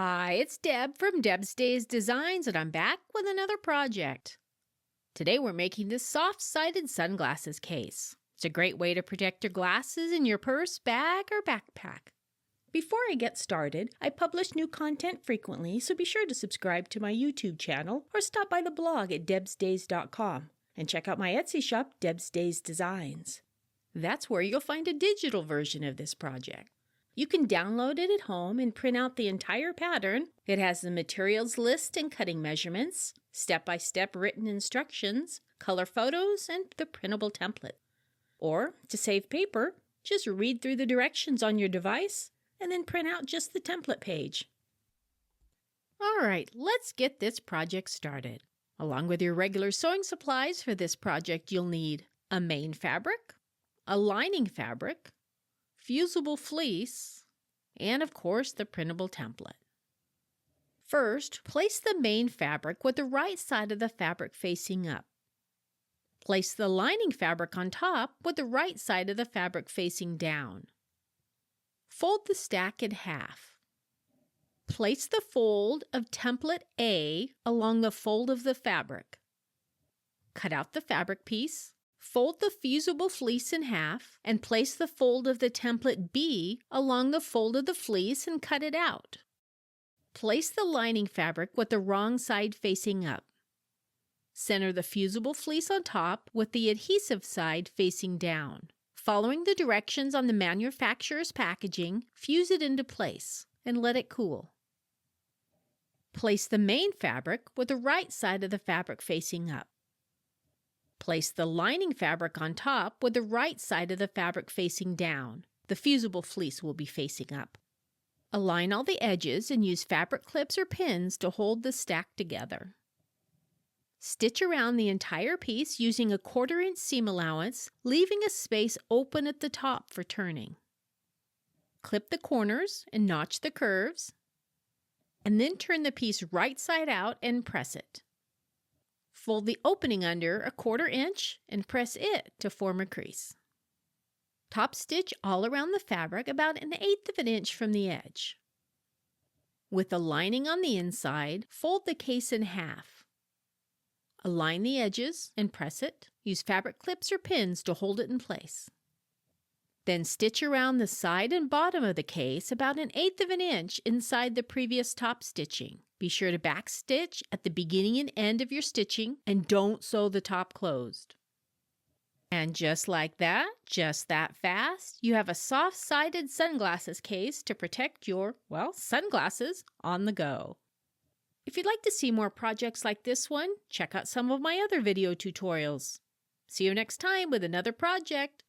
Hi, it's Deb from Deb's Days Designs, and I'm back with another project. Today we're making this soft-sided sunglasses case. It's a great way to protect your glasses in your purse, bag, or backpack. Before I get started, I publish new content frequently, so be sure to subscribe to my YouTube channel or stop by the blog at debsdays.com and check out my Etsy shop, Deb's Days Designs. That's where you'll find a digital version of this project. You can download it at home and print out the entire pattern. It has the materials list and cutting measurements, step-by-step written instructions, color photos, and the printable template. Or, to save paper, just read through the directions on your device and then print out just the template page. All right, let's get this project started. Along with your regular sewing supplies for this project, you'll need a main fabric, a lining fabric, fusible fleece, and of course the printable template. First, place the main fabric with the right side of the fabric facing up. Place the lining fabric on top with the right side of the fabric facing down. Fold the stack in half. Place the fold of template A along the fold of the fabric. Cut out the fabric piece. Fold the fusible fleece in half and place the fold of the template B along the fold of the fleece and cut it out. Place the lining fabric with the wrong side facing up. Center the fusible fleece on top with the adhesive side facing down. Following the directions on the manufacturer's packaging, fuse it into place and let it cool. Place the main fabric with the right side of the fabric facing up. Place the lining fabric on top with the right side of the fabric facing down. The fusible fleece will be facing up. Align all the edges and use fabric clips or pins to hold the stack together. Stitch around the entire piece using a 1/4 inch seam allowance, leaving a space open at the top for turning. Clip the corners and notch the curves, and then turn the piece right side out and press it. Fold the opening under a 1/4 inch and press it to form a crease. Top stitch all around the fabric about 1/8 of an inch from the edge. With the lining on the inside, fold the case in half. Align the edges and press it. Use fabric clips or pins to hold it in place. Then stitch around the side and bottom of the case about 1/8 of an inch inside the previous top stitching. Be sure to back stitch at the beginning and end of your stitching and don't sew the top closed. And just like that, just that fast, you have a soft-sided sunglasses case to protect your, sunglasses on the go. If you'd like to see more projects like this one, check out some of my other video tutorials. See you next time with another project.